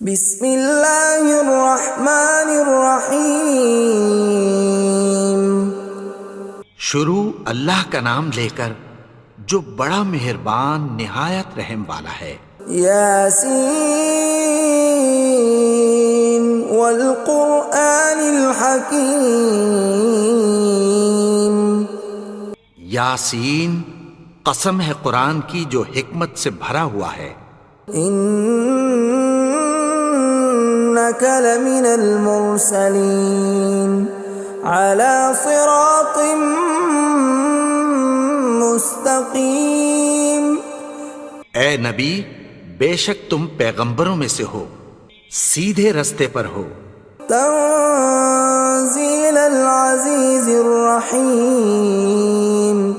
بسم اللہ الرحمن الرحیم۔ شروع اللہ کا نام لے کر جو بڑا مہربان نہایت رحم والا ہے۔ یاسین والقرآن الحکیم۔ یاسین، قسم ہے قرآن کی جو حکمت سے بھرا ہوا ہے۔ انک لمن المرسلین علی صراط مستقیم۔ اے نبی، بے شک تم پیغمبروں میں سے ہو، سیدھے رستے پر ہو۔ تنزیل العزیز الرحیم۔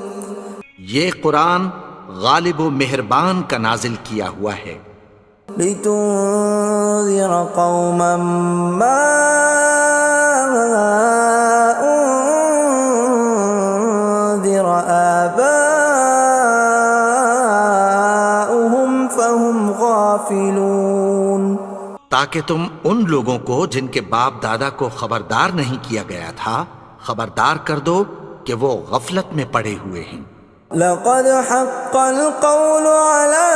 یہ قرآن غالب و مہربان کا نازل کیا ہوا ہے۔ لتنذر قوما ما انذر آباؤهم فهم غافلون۔ تاکہ تم ان لوگوں کو جن کے باپ دادا کو خبردار نہیں کیا گیا تھا خبردار کر دو کہ وہ غفلت میں پڑے ہوئے ہیں۔ لقد حق القول على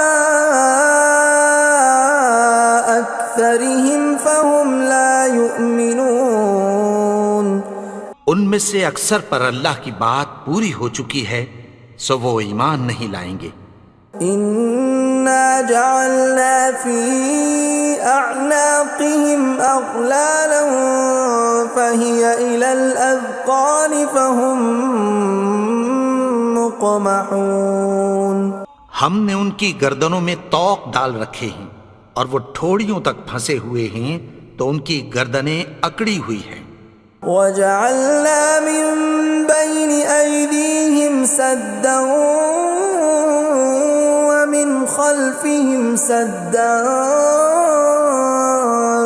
أكثرهم فهم لا يؤمنون۔ ان میں سے اکثر پر اللہ کی بات پوری ہو چکی ہے سو وہ ایمان نہیں لائیں گے۔ إنا جعلنا في أعناقهم أغلالا فهي إلى الأذقان فهم مقمحون۔ ہم نے ان کی گردنوں میں طوق ڈال رکھے ہیں اور وہ ٹھوڑیوں تک پھنسے ہوئے ہیں تو ان کی گردنیں اکڑی ہوئی ہیں۔ وَجَعَلْنَا مِن بَيْنِ أَيْدِيهِمْ سَدًّا وَمِنْ خَلْفِهِمْ سَدًّا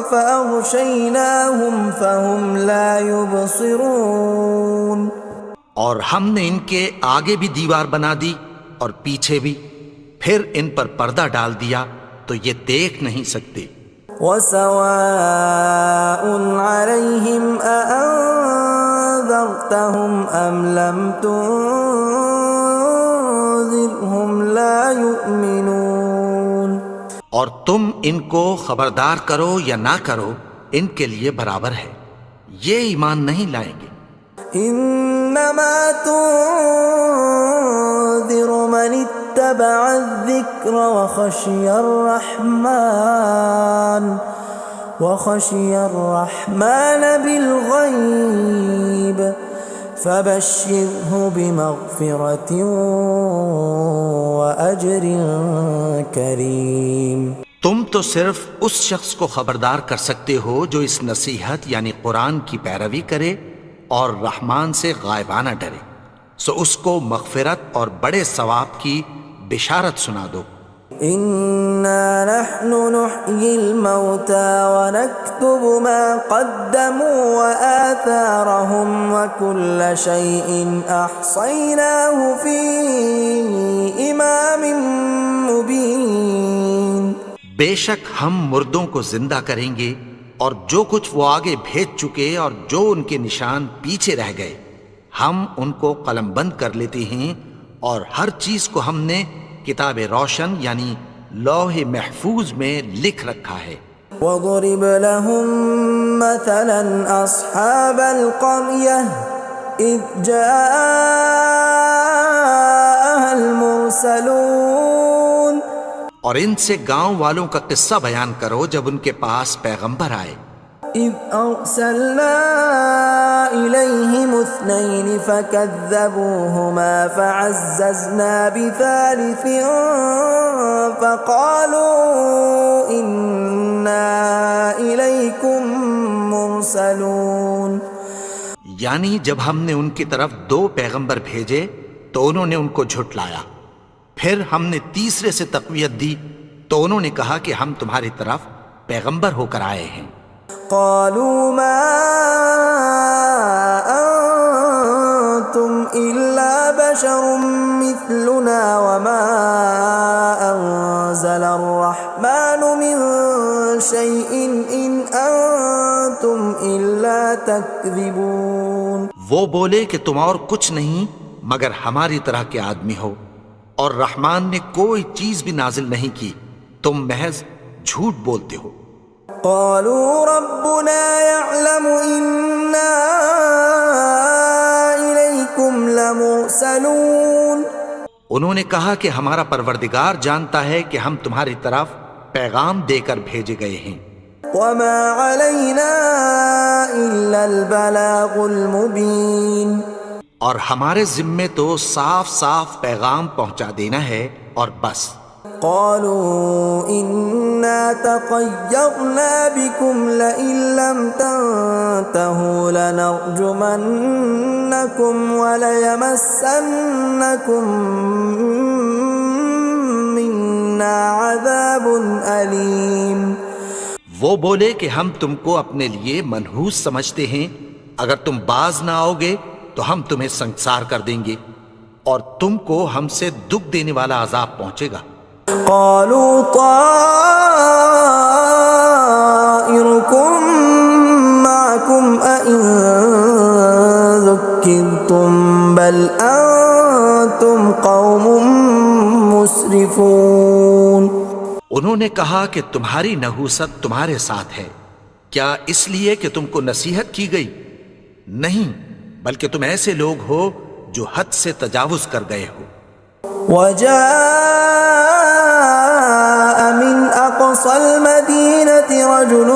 فَأَغْشَيْنَاهُمْ فَهُمْ لَا يُبْصِرُونَ۔ اور ہم نے ان کے آگے بھی دیوار بنا دی اور پیچھے بھی، پھر ان پر پردہ ڈال دیا تو یہ دیکھ نہیں سکتے۔ وَسَوَاءٌ عَلَيْهِمْ أَأَنذَرْتَهُمْ أَمْ لَمْ تُنذِرْهُمْ لَا يُؤْمِنُونَ۔ اور تم ان کو خبردار کرو یا نہ کرو ان کے لیے برابر ہے، یہ ایمان نہیں لائیں گے۔ انما تنذر من اتبع الذکر وخشی الرحمن بالغیب فبشرہ بمغفرۃ واجر کریم۔ تم تو صرف اس شخص کو خبردار کر سکتے ہو جو اس نصیحت یعنی قرآن کی پیروی کرے اور رحمان سے غائبانہ ڈرے، سو اس کو مغفرت اور بڑے ثواب کی بشارت سنا دو۔ اِنَّا نَحْنُ نُحْيِي الْمَوْتَى وَنَكْتُبُ مَا قَدَّمُوا وَآثَارَهُمْ وَكُلَّ شَيْءٍ أَحْصَيْنَاهُ فِي إِمَامٍ مُبِينٍ۔ بے شک ہم مردوں کو زندہ کریں گے اور جو کچھ وہ آگے بھیج چکے اور جو ان کے نشان پیچھے رہ گئے ہم ان کو قلم بند کر لیتے ہیں، اور ہر چیز کو ہم نے کتاب روشن یعنی لوح محفوظ میں لکھ رکھا ہے۔ وَضُرِبْ لَهُم مَّثَلًا أَصْحَابَ الْقَرْيَةِ إِذْ جَاءَهَا الْمُرْسَلُونَ۔ اور ان سے گاؤں والوں کا قصہ بیان کرو جب ان کے پاس پیغمبر آئے۔ إِذْ أَرْسَلْنَا إِلَيْهِمُ اثْنَيْنِ فَكَذَّبُوهُمَا فَعَزَّزْنَا بِثَالِثٍ فَقَالُوا إِنَّا إِلَيْكُمْ مُرْسَلُونَ۔ یعنی جب ہم نے ان کی طرف دو پیغمبر بھیجے تو انہوں نے ان کو جھٹلایا، پھر ہم نے تیسرے سے تقویت دی تو انہوں نے کہا کہ ہم تمہاری طرف پیغمبر ہو کر آئے ہیں۔ قالوا ما انتم الا بشر مثلنا وما انزل الرحمن من شيء إن أنتم إلا تكذبون. وہ بولے کہ تم اور کچھ نہیں مگر ہماری طرح کے آدمی ہو، اور رحمان نے کوئی چیز بھی نازل نہیں کی، تم محض جھوٹ بولتے ہو. قالوا ربنا يعلم إنا إليكم لمرسلون. انہوں نے کہا کہ ہمارا پروردگار جانتا ہے کہ ہم تمہاری طرف پیغام دے کر بھیجے گئے ہیں. وما علينا إلا البلاغ المبين. اور ہمارے ذمے تو صاف صاف پیغام پہنچا دینا ہے اور بس. قالوا إنا تطيرنا بكم لئن لم تنتهوا لنرجمنكم وليمسنكم منا عذاب أليم. وہ بولے کہ ہم تم کو اپنے لیے منحوس سمجھتے ہیں، اگر تم باز نہ آؤ گے تو ہم تمہیں سنسار کر دیں گے اور تم کو ہم سے دکھ دینے والا عذاب پہنچے گا. قالوا طائركم معكم أئن ذكرتم بل أنتم قوم مسرفون. انہوں نے کہا کہ تمہاری نحوست تمہارے ساتھ ہے، کیا اس لیے کہ تم کو نصیحت کی گئی؟ نہیں، بلکہ تم ایسے لوگ ہو جو حد سے تجاوز کر گئے ہو. وجاء من أقصى المدينة رجل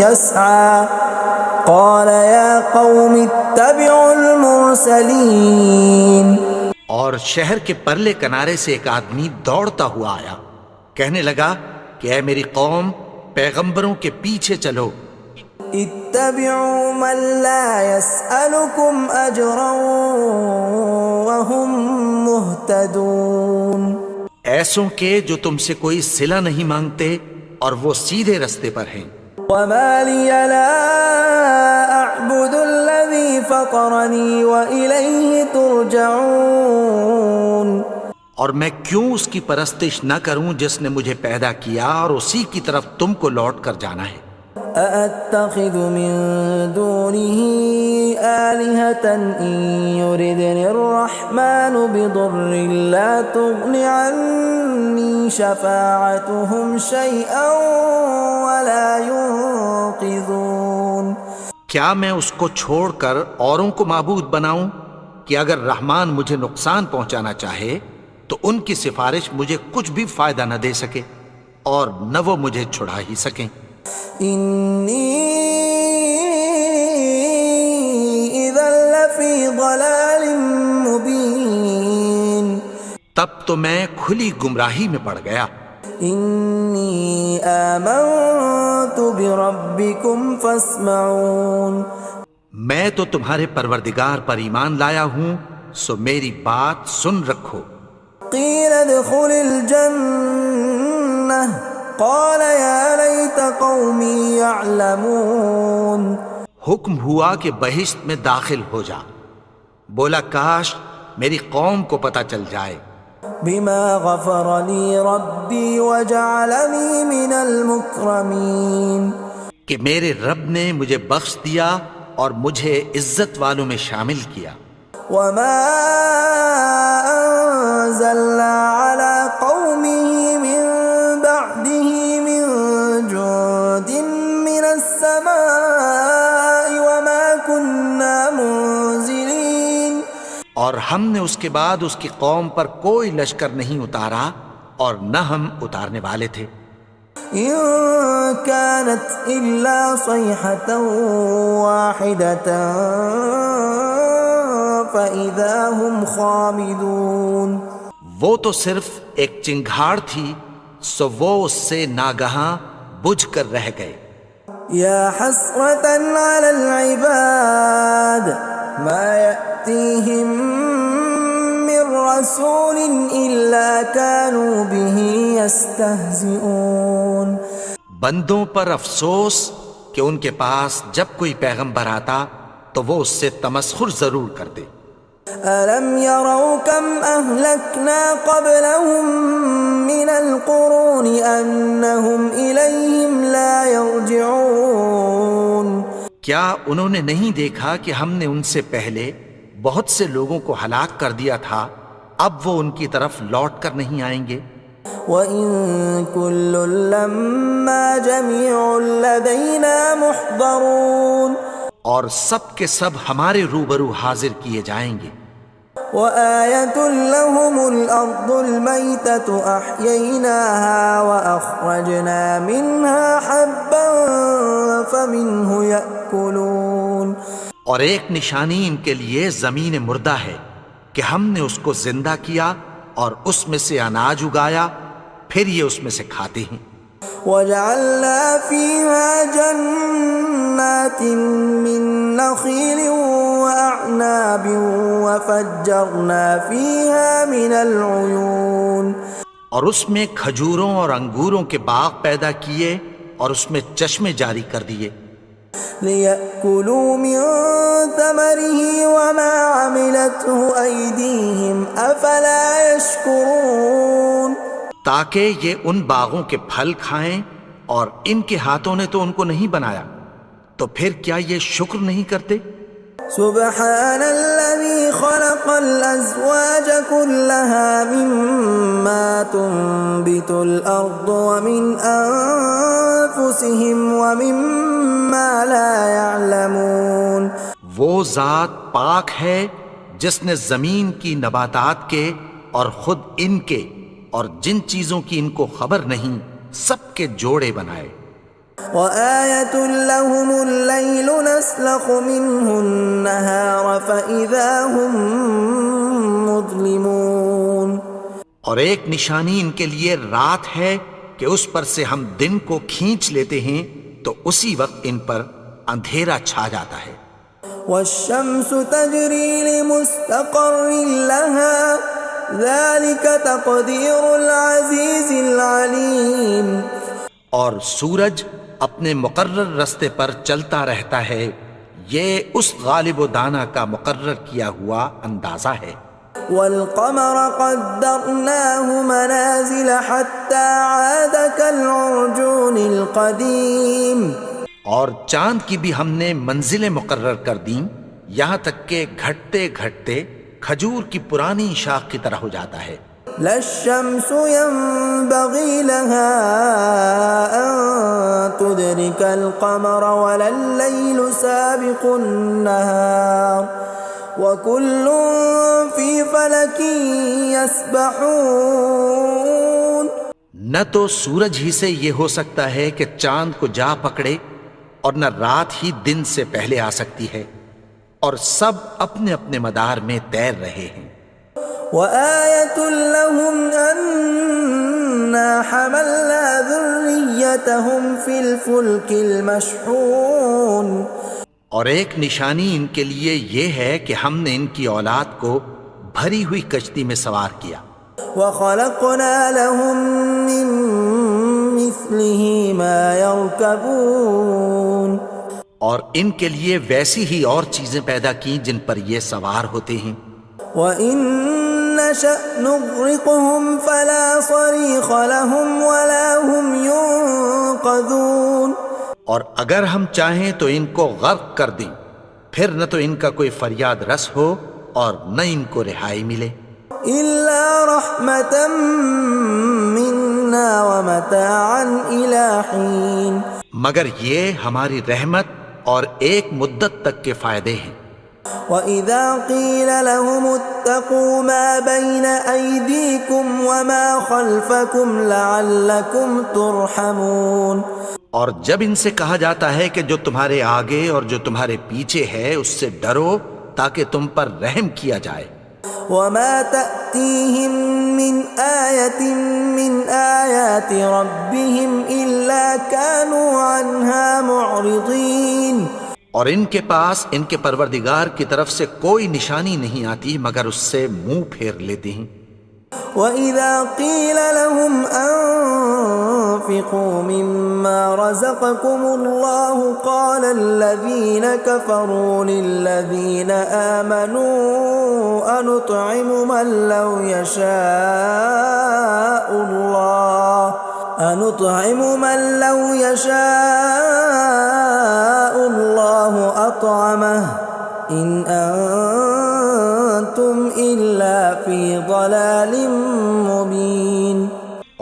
يسعى قال يا قوم اتبعوا المرسلين. اور شہر کے پرلے کنارے سے ایک آدمی دوڑتا ہوا آیا، کہنے لگا کہ اے میری قوم، پیغمبروں کے پیچھے چلو. اتبعوا من لا يسألكم أجرا وهم مهتدون. ایسوں کے جو تم سے کوئی صلہ نہیں مانگتے اور وہ سیدھے رستے پر ہیں. وما لي لا أعبد الذي فطرني وإليه ترجعون. اور میں کیوں اس کی پرستش نہ کروں جس نے مجھے پیدا کیا اور اسی کی طرف تم کو لوٹ کر جانا ہے. أأتخذ من دونه آلهة إن يردني الرحمن بضر لا تغن عني شفاعتهم شيئا ولا ينقذون. کیا میں اس کو چھوڑ کر اوروں کو معبود بناؤں کہ اگر رحمان مجھے نقصان پہنچانا چاہے تو ان کی سفارش مجھے کچھ بھی فائدہ نہ دے سکے اور نہ وہ مجھے چھڑا ہی سکیں. إني إذا لفي ضلال مبين. تب تو میں کھلی گمراہی میں پڑ گیا. إني آمنت بربكم فاسمعون. میں تو تمہارے پروردگار پر ایمان لایا ہوں، سو میری بات سن رکھو. قيل ادخل الجنة قال يا ليت قومي يعلمون. حکم ہوا کہ بہشت میں داخل ہو جا. بولا کاش میری قوم کو پتہ چل جائے. بما غفر لي ربي وجعلني من المكرمين. کہ میرے رب نے مجھے بخش دیا اور مجھے عزت والوں میں شامل کیا. وما أنزلنا على قومه من بعده من جند من السماء وما كنا منزلين. اور ہم نے اس کے بعد اس کی قوم پر کوئی لشکر نہیں اتارا اور نہ ہم اتارنے والے تھے. إن كانت إلا صيحة واحدة فإذا هم خامدون. وہ تو صرف ایک چنگھاڑ تھی، سو وہ اس سے ناگہاں بجھ کر رہ گئے. يا حسرة على العباد ما يأتيهم من رسول إلا كانوا به يستهزئون. بندوں پر افسوس کہ ان کے پاس جب کوئی پیغمبر آتا تو وہ اس سے تمسخر ضرور کرتے. ألم يروا كم أهلكنا قبلهم من القرون أنهم إليهم لا يرجعون کیا انہوں نے نہیں دیکھا کہ ہم نے ان سے پہلے بہت سے لوگوں کو ہلاک کر دیا تھا، اب وہ ان کی طرف لوٹ کر نہیں آئیں گے؟ وَإِن كُلٌّ لَّمَّا جَمِيعٌ لَّدَيْنَا مُحْضَرُونَ اور سب کے سب ہمارے روبرو حاضر کیے جائیں گے۔ وَآيَةٌ لَّهُمُ الْأَرْضُ الْمَيْتَةُ أَحْيَيْنَاهَا وَأَخْرَجْنَا مِنْهَا حَبًّا فَمِنْهُ يَأْكُلُونَ اور ایک نشانی ان کے لیے زمین مردہ ہے کہ ہم نے اس کو زندہ کیا اور اس میں سے اناج اگایا، پھر یہ اس میں سے کھاتے ہیں۔ وَجَعَلْنَا فِيهَا جَنَّاتٍ مِّن نَّخِيلٍ وَأَعْنَابٍ وَفَجَّرْنَا فِيهَا مِنَ الْعُيُونِ اور اس میں کھجوروں اور انگوروں کے باغ پیدا کیے اور اس میں چشمے جاری کر دیے، لِيَأْكُلُوا مِن ثَمَرِهِ وَمَا عَمِلَتْهُ أَيْدِيهِمْ أَفَلَا يَشْكُرُونَ تاکہ یہ ان باغوں کے پھل کھائیں، اور ان کے ہاتھوں نے تو ان کو نہیں بنایا، تو پھر کیا یہ شکر نہیں کرتے؟ سبحان الذي خلق الأزواج كلها مما تنبت الأرض ومن أنفسهم ومما لا يعلمون وہ ذات پاک ہے جس نے زمین کی نباتات کے اور خود ان کے اور جن چیزوں کی ان کو خبر نہیں سب کے جوڑے بنائے۔ وَآيَةٌ لَّهُمُ اللَّيْلُ نَسْلَخُ مِنْهُ النَّهَارَ فَإِذَا هُم مُظْلِمُونَ اور ایک نشانی ان کے لیے رات ہے کہ اس پر سے ہم دن کو کھینچ لیتے ہیں تو اسی وقت ان پر اندھیرا چھا جاتا ہے۔ وَالشَّمْسُ تَجْرِي لِمُسْتَقَرٍّ لَّهَا ذَلِكَ تَقْدِيرُ الْعَزِيزِ الْعَلِيمِ اور سورج اپنے مقرر رستے پر چلتا رہتا ہے، یہ اس غالب و دانا کا مقرر کیا ہوا اندازہ ہے۔ وَالْقَمَرَ قَدَّرْنَاهُ مَنَازِلَ حَتَّى عَادَ كَالْعُرْجُونِ الْقَدِيمِ اور چاند کی بھی ہم نے منزلیں مقرر کر دیں، یہاں تک کہ گھٹتے گھٹتے کھجور کی پرانی شاخ کی طرح ہو جاتا ہے۔ لا الشمس ينبغي لها أن تدرك القمر ولا الليل سابق النهار وكل في فلك يسبحون نہ تو سورج ہی سے یہ ہو سکتا ہے کہ چاند کو جا پکڑے، اور نہ رات ہی دن سے پہلے آ سکتی ہے، اور سب اپنے اپنے مدار میں تیر رہے ہیں۔ وَآيَةٌ لَّهُمْ أَنَّا حَمَلْنَا ذُرِّيَّتَهُمْ فِي الْفُلْكِ الْمَشْحُونِ اور ایک نشانی ان کے لیے یہ ہے کہ ہم نے ان کی اولاد کو بھری ہوئی کشتی میں سوار کیا۔ وَخَلَقْنَا لَهُم مِّن مِّثْلِهِ مَا يَرْكَبُونَ اور ان کے لیے ویسی ہی اور چیزیں پیدا کی جن پر یہ سوار ہوتے ہیں۔ وَإِن نَّشَأْ نُغْرِقْهُمْ فَلَا صَرِيخَ لَهُمْ وَلَا هُمْ يُنقَذُونَ اور اگر ہم چاہیں تو ان کو غرق کر دیں، پھر نہ تو ان کا کوئی فریاد رس ہو اور نہ ان کو رہائی ملے۔ إِلَّا رَحْمَةً مِّنَّا وَمَتَاعًا إِلَىٰ حِينٍ مگر یہ ہماری رحمت اور ایک مدت تک کے فائدے ہیں۔ وَإِذَا قِيلَ لَهُمُ اتَّقُوا مَا بَيْنَ أَيْدِيكُمْ وَمَا خَلْفَكُمْ لَعَلَّكُمْ تُرْحَمُونَ اور جب ان سے کہا جاتا ہے کہ جو تمہارے آگے اور جو تمہارے پیچھے ہے اس سے ڈرو تاکہ تم پر رحم کیا جائے۔ وَمَا تَأْتِيهِم مِّنْ آيَةٍ مِّنْ آيَاتِ رَبِّهِمْ إِلَّا كَانُوا عَنْهَا مُعْرِضِينَ اور ان کے پاس ان کے پروردگار کی طرف سے کوئی نشانی نہیں آتی مگر اس سے منہ پھیر لیتے ہیں۔ وَإِذَا قِيلَ لَهُمْ وأنفقوا مما رزقكم الله قال الذين كفروا للذين آمنوا أنطعم من لو يشاء الله أطعمه إن أنتم إلا في ضلال مبين۔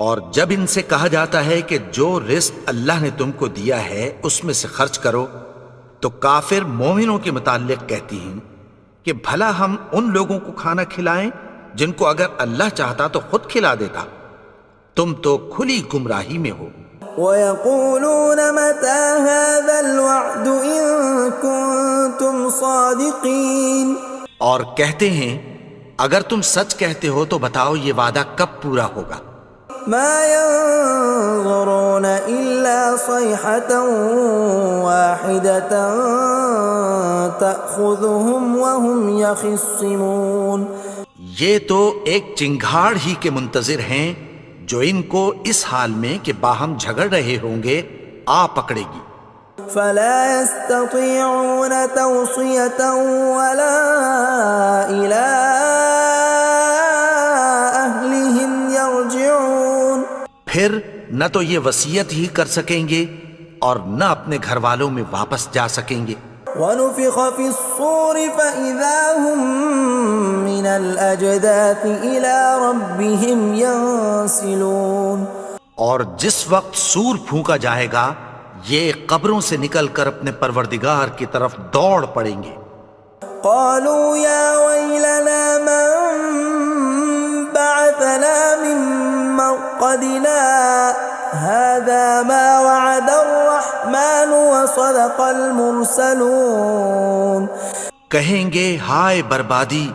اور جب ان سے کہا جاتا ہے کہ جو رزق اللہ نے تم کو دیا ہے اس میں سے خرچ کرو، تو کافر مومنوں کے متعلق کہتی ہیں کہ بھلا ہم ان لوگوں کو کھانا کھلائیں جن کو اگر اللہ چاہتا تو خود کھلا دیتا، تم تو کھلی گمراہی میں ہو۔ وَيَقُولُونَ مَتَى هَذَا الْوَعْدُ إِن كُنتُمْ صَادِقِينَ، اور کہتے ہیں اگر تم سچ کہتے ہو تو بتاؤ یہ وعدہ کب پورا ہوگا۔ مَا يَنظُرُونَ إِلَّا صَيْحَةً وَاحِدَةً تَأْخُذُهُمْ وَهُمْ يَخِصِّمُونَ، یہ تو ایک چنگھاڑ ہی کے منتظر ہیں جو ان کو اس حال میں کہ باہم جھگڑ رہے ہوں گے آ پکڑے گی۔ فَلَا يَسْتَطِيعُونَ تَوْصِيَةً وَلَا إِلَىٰ أَهْلِهِمْ يَرْجِعُونَ، پھر نہ تو یہ وصیت ہی کر سکیں گے اور نہ اپنے گھر والوں میں واپس جا سکیں گے۔ وَنُفِخَ فِي الصُّورِ فَإِذَا هُم مِّنَ الْأَجْدَاثِ إِلَىٰ رَبِّهِمْ يَنسِلُونَ، اور جس وقت سور پھونکا جائے گا یہ قبروں سے نکل کر اپنے پروردگار کی طرف دوڑ پڑیں گے۔ قالوا يا ويلنا من بعثنا من مرقدنا هذا ما وعد الرحمن وصدق المرسلون، کہیں گے ہائے بربادی،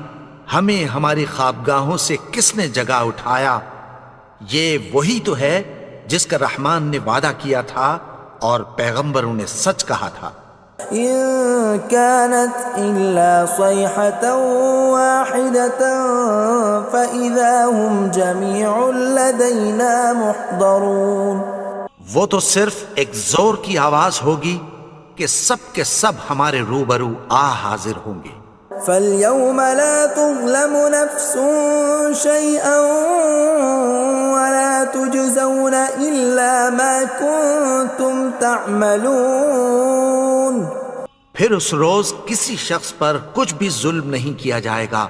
ہمیں ہماری خوابگاہوں سے کس نے جگا اٹھایا، یہ وہی تو ہے جس کا رحمان نے وعدہ کیا تھا اور پیغمبروں نے سچ کہا تھا۔ إن كانت إلا صيحة واحدة فإذا هم جميع لدينا محضرون، وہ تو صرف ایک زور کی آواز ہوگی کہ سب کے سب ہمارے روبرو آ حاضر ہوں گے۔ فاليوم لا تظلم نفس شيئا ولا تجزون إلا ما كنتم تعملون، پھر اس روز کسی شخص پر کچھ بھی ظلم نہیں کیا جائے گا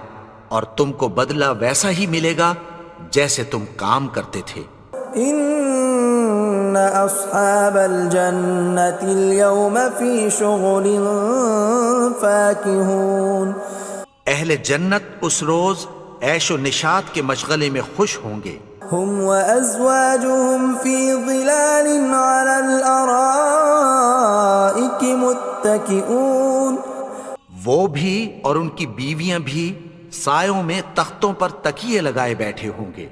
اور تم کو بدلہ ویسا ہی ملے گا جیسے تم کام کرتے تھے۔ ان اصحاب الجنة اليوم في شغل فاكهون، اہل جنت اس روز عیش و نشاط کے مشغلے میں خوش ہوں گے۔ هم وازواجهم في ظلال على الارائك متكئون، وہ بھی اور ان کی بیویاں بھی سایوں میں تختوں پر تکیے لگائے بیٹھے ہوں گے۔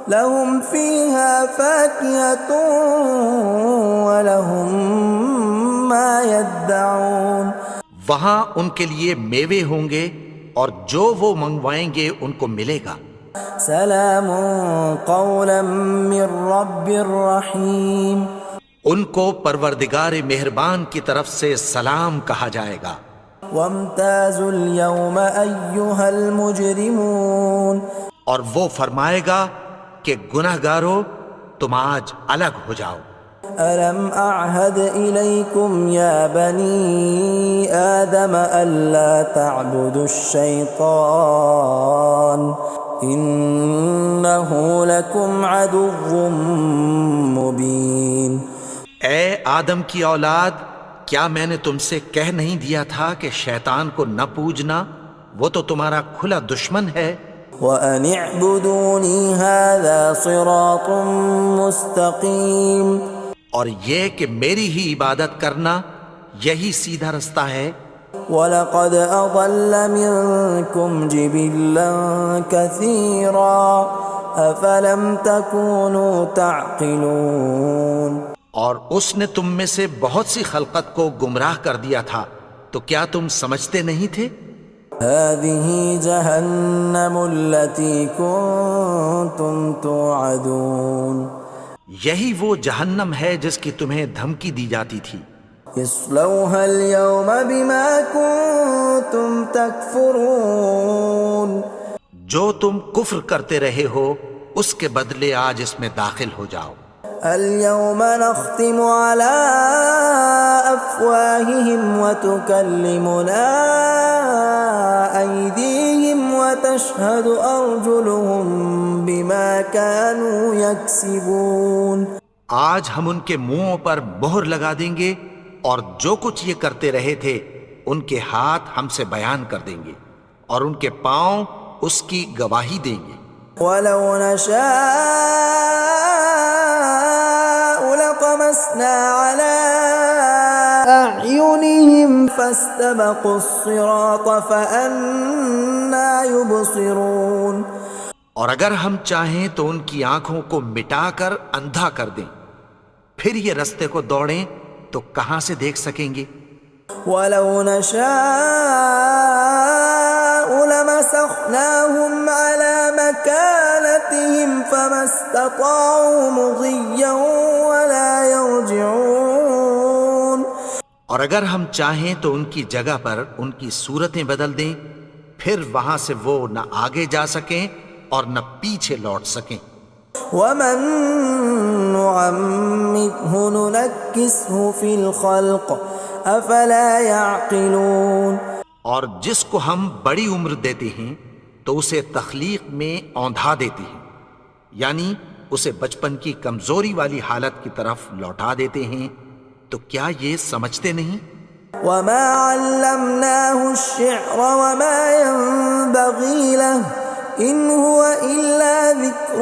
لهم فيها فاكهة ولهم ما يدعون، وہاں ان کے لیے میوے ہوں گے اور جو وہ منگوائیں گے ان کو ملے گا۔ سلام قولا من رب رحیم، ان کو پروردگار مہربان کی طرف سے سلام کہا جائے گا۔ وامتازوا اليوم ایھا المجرمون، اور وہ فرمائے گا کہ گنہگارو تم آج الگ ہو جاؤ۔ ألم أعهد إليكم يا بني آدم ألا تعبدوا الشيطان إنه لكم عدو مبين۔ اے آدم کی اولاد، کیا میں نے تم سے کہہ نہیں دیا تھا کہ شیطان کو نہ پوجنا، وہ تو تمہارا کھلا دشمن ہے۔ وَأَنِ اعْبُدُونِي هَذَا صِرَاطٌ مُسْتَقِيمٌ، اور یہ کہ میری ہی عبادت کرنا یہی سیدھا رستہ ہے۔ وَلَقَدْ أَضَلَّ مِنْكُمْ جِبِلًّا كَثِيرًا أَفَلَمْ تَكُونُوا تَعْقِلُونَ، اور اس نے تم میں سے بہت سی خلقت کو گمراہ کر دیا تھا، تو کیا تم سمجھتے نہیں تھے؟ هَذِهِ جَهَنَّمُ الَّتِي كُنْتُمْ تُوعَدُونَ، یہی وہ جہنم ہے جس کی تمہیں دھمکی دی جاتی تھی. اصلوها اليوم بما كنتم تكفرون. جو تم کفر کرتے رہے ہو اس کے بدلے آج اس میں داخل ہو جاؤ. اليوم نختم على أفواههم وتكلمنا أيديهم وتشهد أرجلهم بما كانوا يكسبون. آج ہم ان کے منہوں پر مہر لگا دیں گے اور جو کچھ یہ کرتے رہے تھے ان کے ہاتھ ہم سے بیان کر دیں گے اور ان کے پاؤں اس کی گواہی دیں گے. ولو نشاء لطمسنا على أعينهم فاستبقوا الصراط فأنى يبصرون. اور اگر ہم چاہیں تو ان کی آنکھوں کو مٹا کر اندھا کر دیں، پھر یہ رستے کو دوڑیں تو کہاں سے دیکھ سکیں گے. ولو نشاء لمسخناهم على مكانتهم فما استطاعوا مضيا ولا يرجعون. اور اگر ہم چاہیں تو ان کی جگہ پر ان کی صورتیں بدل دیں، پھر وہاں سے وہ نہ آگے جا سکیں اور نہ پیچھے لوٹ سکیں. ومن نعمره ننكسه في الخلق افلا يعقلون. اور جس کو ہم بڑی عمر دیتے ہیں تو اسے تخلیق میں اوندھا دیتے ہیں، یعنی اسے بچپن کی کمزوری والی حالت کی طرف لوٹا دیتے ہیں. تو کیا یہ سمجھتے نہیں؟ وما علمناه الشعر وما ينبغي له ان هو الا ذکر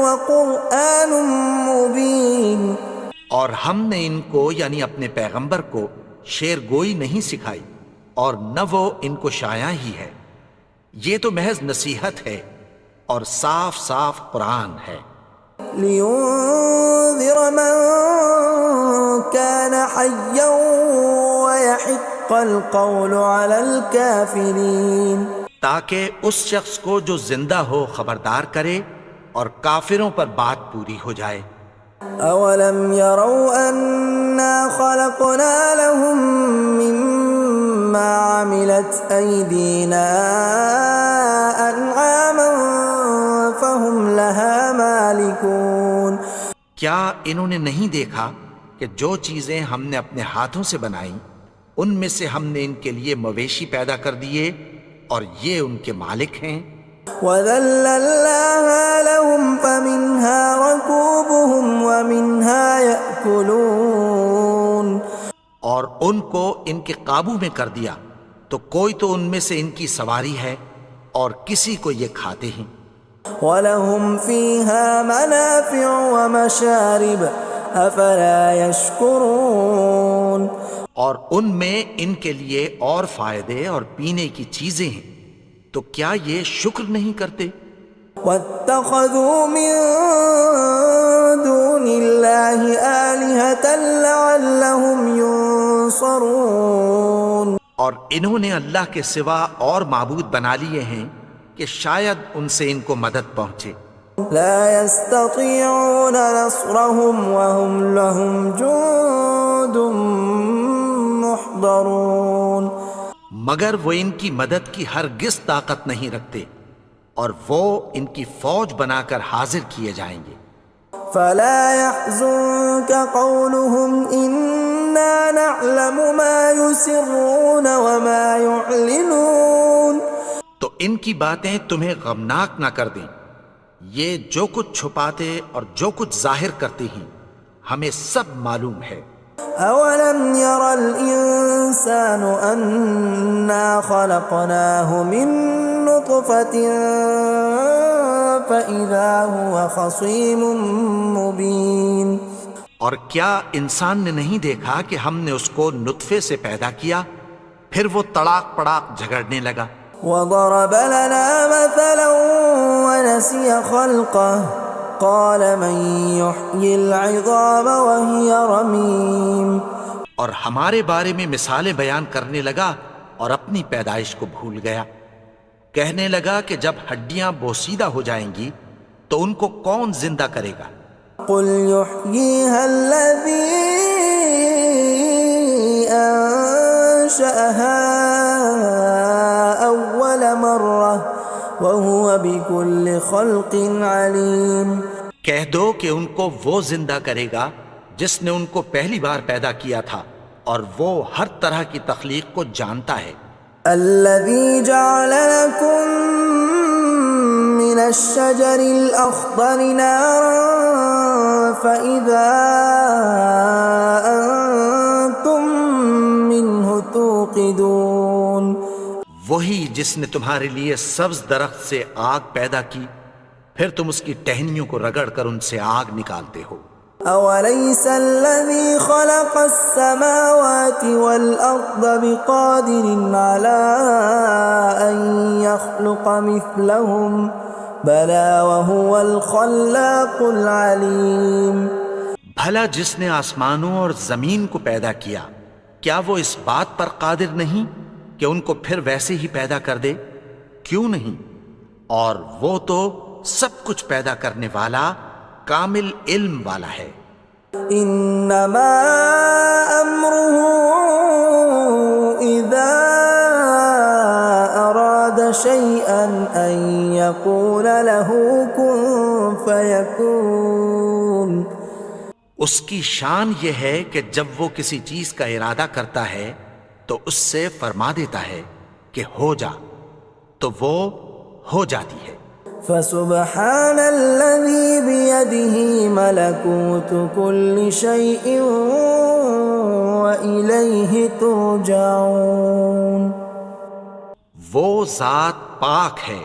وقرآن مبین. اور ہم نے ان کو یعنی اپنے پیغمبر کو شعر گوئی نہیں سکھائی اور نہ وہ ان کو شایع ہی ہے، یہ تو محض نصیحت ہے اور صاف صاف قرآن ہے. لینذر من كان حیا ويحق القول على الكافرین. تاکہ اس شخص کو جو زندہ ہو خبردار کرے اور کافروں پر بات پوری ہو جائے. اولم يروا انا خلقنا لهم مما عملت ايدينا انعاما فهم لها مالكون. کیا انہوں نے نہیں دیکھا کہ جو چیزیں ہم نے اپنے ہاتھوں سے بنائیں ان میں سے ہم نے ان کے لیے مویشی پیدا کر دیے اور یہ ان کے مالک ہیں. وَذَلَّلْنَاهَا لَهُمْ فَمِنْهَا رَكُوبُهُمْ وَمِنْهَا يَأْكُلُونَ. اور ان کو ان کے قابو میں کر دیا تو کوئی تو ان میں سے ان کی سواری ہے اور کسی کو یہ کھاتے ہیں. وَلَهُمْ فِيهَا مَنَافِعُ وَمَشَارِبُ أَفَلَا يَشْكُرُونَ. اور ان میں ان کے لیے اور فائدے اور پینے کی چیزیں ہیں، تو کیا یہ شکر نہیں کرتے؟ وَاتَّخَذُوا مِن دُونِ اللَّهِ آلِهَةً لَعَلَّهُمْ يُنصَرُونَ. اور انہوں نے اللہ کے سوا اور معبود بنا لیے ہیں کہ شاید ان سے ان کو مدد پہنچے. لا يستطيعون نصرهم وهم لهم جند محضرون. مگر وہ ان کی مدد کی ہرگز طاقت نہیں رکھتے اور وہ ان کی فوج بنا کر حاضر کیے جائیں گے. فلا يحزنك قولهم إنا نعلم ما يسرون وما يعلنون. تو ان کی باتیں تمہیں غمناک نہ کر دیں، یہ جو کچھ چھپاتے اور جو کچھ ظاہر کرتے ہیں ہمیں سب معلوم ہے. اولم ير الانسان انا خلقناه من نطفة فاذا هو خصيم مبين. اور کیا انسان نے نہیں دیکھا کہ ہم نے اس کو نطفے سے پیدا کیا پھر وہ تڑاک پڑاک جھگڑنے لگا. وضرب لنا مثلا ونسي خلقه قال من يحيي العظام وهي رميم. اور ہمارے بارے میں مثالیں بیان کرنے لگا اور اپنی پیدائش کو بھول گیا. کہنے لگا کہ جب ہڈیاں بوسیدہ ہو جائیں گی تو ان کو کون زندہ کرے گا قل يحييها الذي أنشأها أول مرة وهو بكل خلق عليم۔ کہہ دو کہ ان کو وہ زندہ کرے گا جس نے ان کو پہلی بار پیدا کیا تھا، اور وہ ہر طرح کی تخلیق کو جانتا ہے۔ الذي جعل لكم من الشجر الأخضر نارا فإذا أنتم منه توقدون، وہی جس نے تمہارے لیے سبز درخت سے آگ پیدا کی، پھر تم اس کی ٹہنیوں کو رگڑ کر ان سے آگ نکالتے ہو۔ أوليس الذي خلق السماوات والأرض بقادر على أن يخلق مثلهم بلى وهو الخلاق العليم۔ بھلا جس نے آسمانوں اور زمین کو پیدا کیا، کیا وہ اس بات پر قادر نہیں کہ ان کو پھر ویسے ہی پیدا کر دے؟ کیوں نہیں؟ اور وہ تو سب کچھ پیدا کرنے والا، کامل علم والا ہے۔ انما امره اذا اراد شيئا ان يقول له كن فيكون۔ اس کی شان یہ ہے کہ جب وہ کسی چیز کا ارادہ کرتا ہے تو اس سے فرما دیتا ہے کہ ہو جا، تو وہ ہو جاتی ہے۔ فسبحان الذي بيده ملكوت كل شيء وإليه ترجعون۔ وہ ذات پاک ہے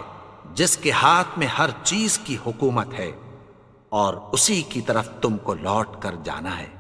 جس کے ہاتھ میں ہر چیز کی حکومت ہے، اور اسی کی طرف تم کو لوٹ کر جانا ہے۔